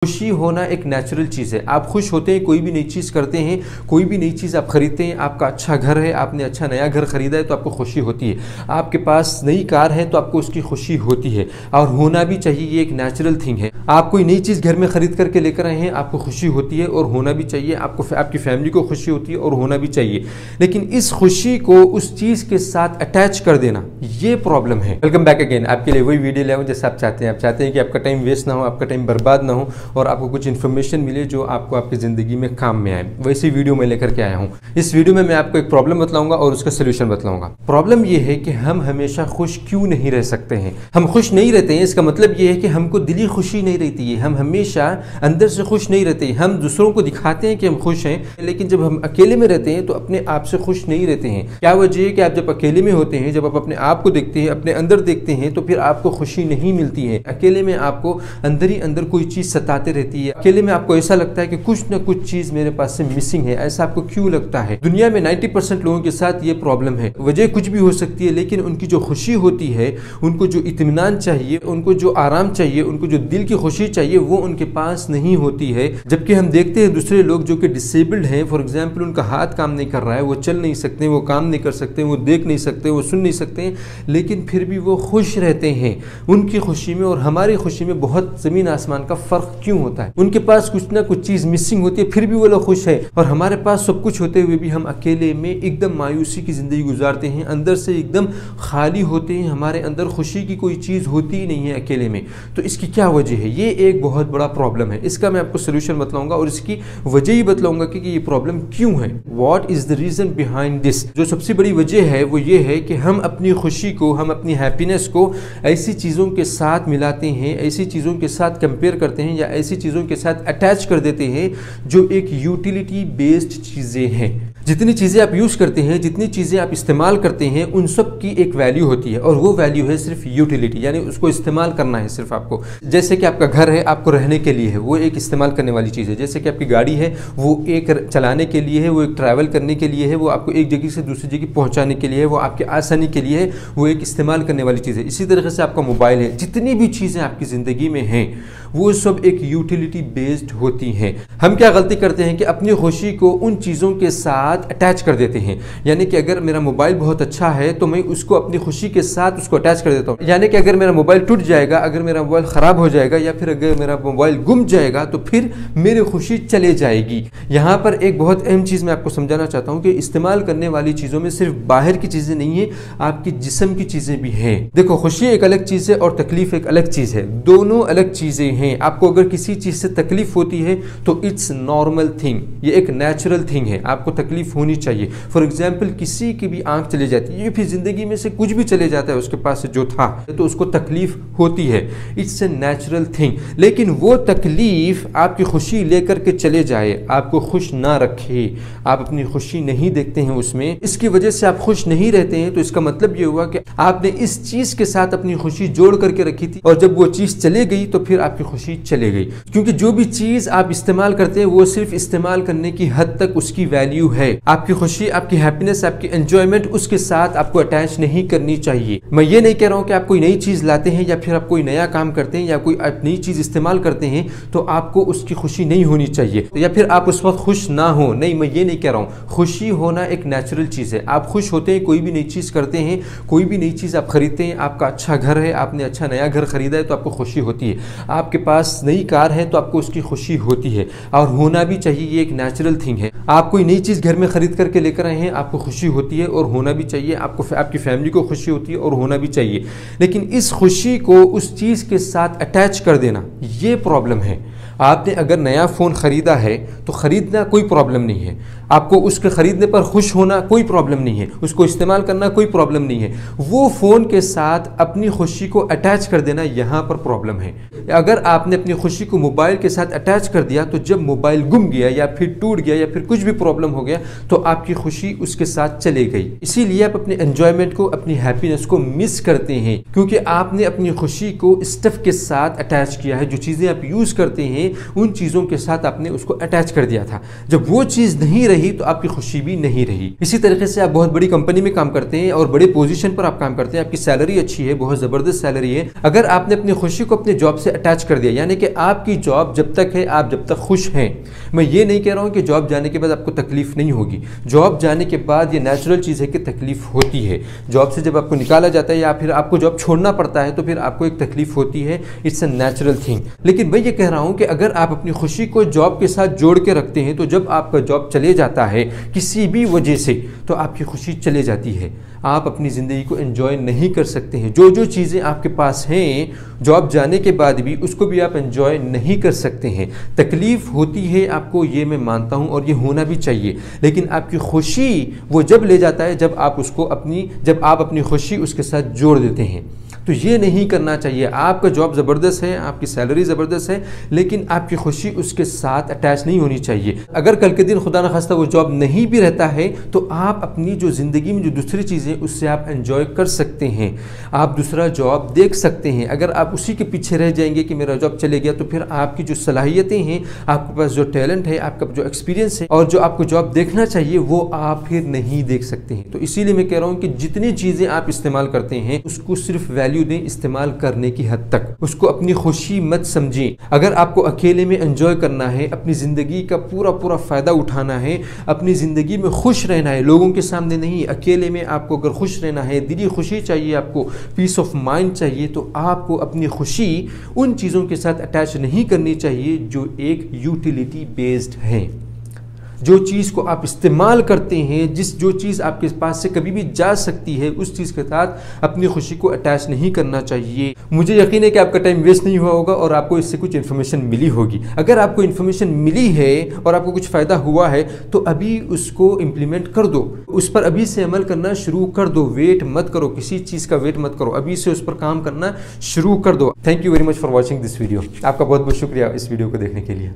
खुशी होना एक नेचुरल चीज़ है। आप खुश होते हैं, कोई भी नई चीज़ करते हैं, कोई भी नई चीज़ आप खरीदते हैं, आपका अच्छा घर है, आपने अच्छा नया घर खरीदा है तो आपको खुशी होती है, आपके पास नई कार है तो आपको उसकी खुशी होती है और होना भी चाहिए। ये एक नेचुरल थिंग है। आप कोई नई चीज़ घर में ख़रीद करके लेकर आए हैं, आपको खुशी होती है और होना भी चाहिए, आपको आपकी फैमिली को खुशी होती है और होना भी चाहिए। लेकिन इस खुशी को उस चीज़ के साथ अटैच कर देना, ये प्रॉब्लम है। Welcome back again. आपके लिए वही वीडियो ले आऊँ जैसे आप चाहते हैं। आप चाहते हैं कि आपका टाइम वेस्ट ना हो, आपका टाइम बर्बाद ना हो और आपको कुछ इन्फॉर्मेशन मिले जो आपको आपकी ज़िंदगी में काम में आए। वैसी वीडियो मैं लेकर के आया हूँ। इस वीडियो में मैं आपको एक प्रॉब्लम बतलाऊंगा और उसका सोल्यूशन बतलाऊंगा। प्रॉब्लम ये है कि हम हमेशा खुश क्यों नहीं रह सकते हैं। हम खुश नहीं रहते हैं, इसका मतलब ये है कि हमको दिली खुशी नहीं रहती है। हम हमेशा अंदर से खुश नहीं रहते हैं। हम दूसरों को दिखाते हैं कि हम खुश हैं, लेकिन जब हम अकेले में रहते हैं तो अपने आप से खुश नहीं रहते हैं। क्या वजह है कि आप जब अकेले में होते हैं, जब आप अपने आप को देखते हैं, अपने अंदर देखते हैं, तो फिर आपको खुशी नहीं मिलती है। अकेले में आपको अंदर ही अंदर कोई चीज़ सताते रहती है। अकेले में आपको ऐसा लगता है कि कुछ ना कुछ चीज़ मेरे पास से मिसिंग है। ऐसा आपको क्यों लगता है? दुनिया में 90% लोगों के साथ ये प्रॉब्लम है। वजह कुछ भी हो सकती है, लेकिन उनकी जो खुशी होती है, उनको जो इत्मीनान चाहिए, उनको जो आराम चाहिए, उनको जो दिल की खुशी चाहिए, वो उनके पास नहीं होती है। जबकि हम देखते हैं दूसरे लोग जो कि डिसेबल्ड हैं, फॉर एग्जाम्पल उनका हाथ काम नहीं कर रहा है, वो चल नहीं सकते, वो काम नहीं कर सकते, वो देख नहीं सकते, वो सुन नहीं सकते, लेकिन फिर भी वो खुश रहते हैं। उनकी खुशी में और हमारी खुशी में बहुत ज़मीन आसमान का फ़र्क क्यों होता है? उनके पास कुछ ना कुछ चीज़ मिसिंग होती है, फिर भी वो लोग खुश है, और हमारे पास सब कुछ होते हुए भी हम अकेले में एकदम मायूसी की ज़िंदगी गुजारते हैं, अंदर से एकदम खाली होते हैं। हमारे अंदर खुशी की कोई चीज़ होती ही नहीं है अकेले में। तो इसकी क्या वजह है? ये एक बहुत बड़ा प्रॉब्लम है। इसका मैं आपको सोल्यूशन बतलाऊंगा और इसकी वजह ही बतलाऊंगा कि ये प्रॉब्लम क्यों है। What is the reason behind this? जो सबसे बड़ी वजह है वो ये है कि हम अपनी खुशी को, हम अपनी हैप्पीनेस को ऐसी चीज़ों के साथ मिलाते हैं, ऐसी चीज़ों के साथ कंपेयर करते हैं या ऐसी चीज़ों के साथ अटैच कर देते हैं जो एक यूटिलिटी बेस्ड चीज़ें हैं। जितनी चीज़ें आप यूज़ करते हैं, जितनी चीज़ें आप इस्तेमाल करते हैं, उन सब की एक वैल्यू होती है और वो वैल्यू है सिर्फ यूटिलिटी, यानी उसको इस्तेमाल करना है सिर्फ आपको। जैसे कि आपका घर है, आपको रहने के लिए है, वो एक इस्तेमाल करने वाली चीज़ है। जैसे कि आपकी गाड़ी है, वो एक चलाने के लिए है, वो एक ट्रैवल करने के लिए है, वो आपको एक जगह से दूसरी जगह पहुँचाने के लिए है, वो आपके आसानी के लिए है, वो एक इस्तेमाल करने वाली चीज़ है। इसी तरीके से आपका मोबाइल है, जितनी भी चीज़ें आपकी ज़िंदगी में हैं वो सब एक यूटिलिटी बेस्ड होती हैं। हम क्या गलती करते हैं कि अपनी खुशी को उन चीज़ों के साथ अटैच कर देते हैं। यानी कि अगर मेरा मोबाइल बहुत अच्छा है तो मैं उसको अपनी खुशी के साथ उसको अटैच कर देता हूँ। यानी कि अगर मेरा मोबाइल टूट जाएगा, अगर मेरा मोबाइल ख़राब हो जाएगा या फिर अगर मेरा मोबाइल गुम जाएगा तो फिर मेरी खुशी चले जाएगी। यहाँ पर एक बहुत अहम चीज़ मैं आपको समझाना चाहता हूँ कि इस्तेमाल करने वाली चीज़ों में सिर्फ बाहर की चीज़ें नहीं है, आपकी जिस्म की चीज़ें भी हैं। देखो, खुशी एक अलग चीज़ है और तकलीफ एक अलग चीज़ है। दोनों अलग चीज़ें हैं। आपको अगर किसी चीज़ से तकलीफ होती है तो इट्स नॉर्मल थिंग, ये एक नेचुरल थिंग है। आपको तकलीफ होनी चाहिए। फॉर एग्जाम्पल किसी की भी आंख चली जाती है, ये फिर ज़िंदगी में से कुछ भी चले जाता है उसके पास से जो था, तो उसको तकलीफ होती है। It's a natural thing. लेकिन वो तकलीफ आपकी खुशी लेकर के चले जाए, आपको खुश ना रखे, आप अपनी खुशी नहीं देखते हैं उसमें, इसकी वजह से आप खुश नहीं रहते हैं, तो इसका मतलब ये हुआ कि आपने इस चीज़ के साथ अपनी खुशी जोड़ करके रखी थी और जब वो चीज़ चले गई तो फिर आपकी खुशी चले गई। क्योंकि जो भी चीज़ आप इस्तेमाल करते हैं वो सिर्फ इस्तेमाल करने की हद तक उसकी वैल्यू है। आपकी खुशी, आपकी हैप्पीनेस, आपकी एंजॉयमेंट उसके साथ आपको अटैच नहीं करनी चाहिए। मैं ये नहीं कह रहा हूँ कि आप कोई नई चीज़ लाते हैं या फिर आप कोई नया काम करते हैं या कोई आप नई चीज़ इस्तेमाल करते हैं तो आपको उसकी खुशी नहीं होनी चाहिए या फिर आप उस वक्त खुश ना हो। नहीं, मैं ये नहीं कह रहा हूँ। खुशी होना एक नेचुरल चीज़ है। आप खुश होते हैं, कोई भी नई चीज़ करते हैं, कोई भी नई चीज़ आप खरीदते हैं, आपका अच्छा घर है, आपने अच्छा नया घर खरीदा है तो आपको खुशी होती है, आपके पास नई कार है तो आपको उसकी खुशी होती है और होना भी चाहिए। ये एक नेचुरल थिंग है। आप कोई नई चीज़ घर में खरीद करके लेकर आए हैं, आपको खुशी होती है और होना भी चाहिए। आपको, आपकी फैमिली को खुशी होती है और होना भी चाहिए। लेकिन इस खुशी को उस चीज़ के साथ अटैच कर देना, ये प्रॉब्लम है। आपने अगर नया फ़ोन ख़रीदा है तो ख़रीदना कोई प्रॉब्लम नहीं है, आपको उसके ख़रीदने पर खुश होना कोई प्रॉब्लम नहीं है, उसको इस्तेमाल करना कोई प्रॉब्लम नहीं है। वो फ़ोन के साथ अपनी खुशी को अटैच कर देना, यहाँ पर प्रॉब्लम है। अगर आपने अपनी खुशी को मोबाइल के साथ अटैच कर दिया तो जब मोबाइल गुम गया या फिर टूट गया या फिर कुछ भी प्रॉब्लम हो गया तो आपकी खुशी उसके साथ चले गई। इसीलिए आप अपने एंजॉयमेंट को, अपनी हैप्पीनेस को मिस करते हैं क्योंकि आपने अपनी खुशी को स्टफ के साथ अटैच किया है। जो चीज़ें आप यूज़ करते हैं उन चीज़ों के साथ आपने उसको अटैच कर दिया था। जब वो चीज़ नहीं रही रही तो आपकी खुशी भी नहीं रही। इसी तरीके से आप बहुत बड़ी कंपनी में काम करते हैं और बड़े पोजीशन पर आप काम करते हैं, आपकी सैलरी अच्छी है, बहुत ज़बरदस्त सैलरी है, अगर आपने अपनी खुशी को अपने जॉब से अटैच कर दिया, यानी कि आपकी जॉब जब तक है, आप जब तक खुश हैं, मैं ये नहीं कह रहा हूँ कि जॉब जाने के बाद आपको तकलीफ नहीं होगी, जॉब जाने के बाद ये नेचुरल चीज़ है कि तकलीफ होती है। जॉब से जब आपको निकाला जाता है या फिर आपको जॉब छोड़ना पड़ता है तो फिर आपको एक तकलीफ होती है, इट्स अ नेचुरल थिंग। लेकिन मैं ये कह रहा हूँ कि अगर आप अपनी खुशी को जॉब के साथ जोड़ के रखते हैं तो जब आपका जॉब चले जाता है किसी भी वजह से तो आपकी खुशी चले जाती है, आप अपनी ज़िंदगी को एंजॉय नहीं कर सकते हैं। जो जो चीज़ें आपके पास हैं जॉब जाने के बाद भी उसको भी आप एंजॉय नहीं कर सकते हैं। तकलीफ़ होती है आपको, ये मैं मानता हूँ और ये होना भी चाहिए, लेकिन आपकी खुशी वो जब ले जाता है जब आप अपनी खुशी उसके साथ जोड़ देते हैं। तो ये नहीं करना चाहिए। आपका जॉब ज़बरदस्त है, आपकी सैलरी ज़बरदस्त है, लेकिन आपकी खुशी उसके साथ अटैच नहीं होनी चाहिए। अगर कल के दिन खुदा न खास्ता वो जॉब नहीं भी रहता है तो आप अपनी जो ज़िंदगी में जो दूसरी चीज़ें उससे आप एंजॉय कर सकते हैं, आप दूसरा जॉब देख सकते हैं। अगर आप उसी के पीछे रह जाएंगे कि मेरा जॉब चले गया तो फिर आपकी जो सलाहियतें हैं, आपके पास जो टैलेंट है, आपका जो एक्सपीरियंस है और जो आपको जॉब देखना चाहिए वो आप फिर नहीं देख सकते हैं। तो इसीलिए मैं कह रहा हूँ कि जितनी चीज़ें आप इस्तेमाल करते हैं उसको सिर्फ वैल्यू दें, इस्तेमाल करने की हद तक, उसको अपनी खुशी मत समझें। अगर आपको अकेले में एंजॉय करना है, अपनी ज़िंदगी का पूरा फ़ायदा उठाना है, अपनी ज़िंदगी में खुश रहना है, लोगों के सामने नहीं, अकेले में आपको अगर खुश रहना है, दिली खुशी चाहिए, आपको पीस ऑफ माइंड चाहिए, तो आपको अपनी खुशी उन चीज़ों के साथ अटैच नहीं करनी चाहिए जो एक यूटिलिटी बेस्ड है। जो चीज़ को आप इस्तेमाल करते हैं, जो चीज़ आपके पास से कभी भी जा सकती है, उस चीज़ के साथ अपनी खुशी को अटैच नहीं करना चाहिए। मुझे यकीन है कि आपका टाइम वेस्ट नहीं हुआ होगा और आपको इससे कुछ इन्फॉर्मेशन मिली होगी। अगर आपको इन्फॉर्मेशन मिली है और आपको कुछ फ़ायदा हुआ है तो अभी उसको इम्प्लीमेंट कर दो, उस पर अभी से अमल करना शुरू कर दो। वेट मत करो, किसी चीज़ का वेट मत करो, अभी से उस पर काम करना शुरू कर दो। Thank you very much for watching this video. आपका बहुत बहुत शुक्रिया इस वीडियो को देखने के लिए।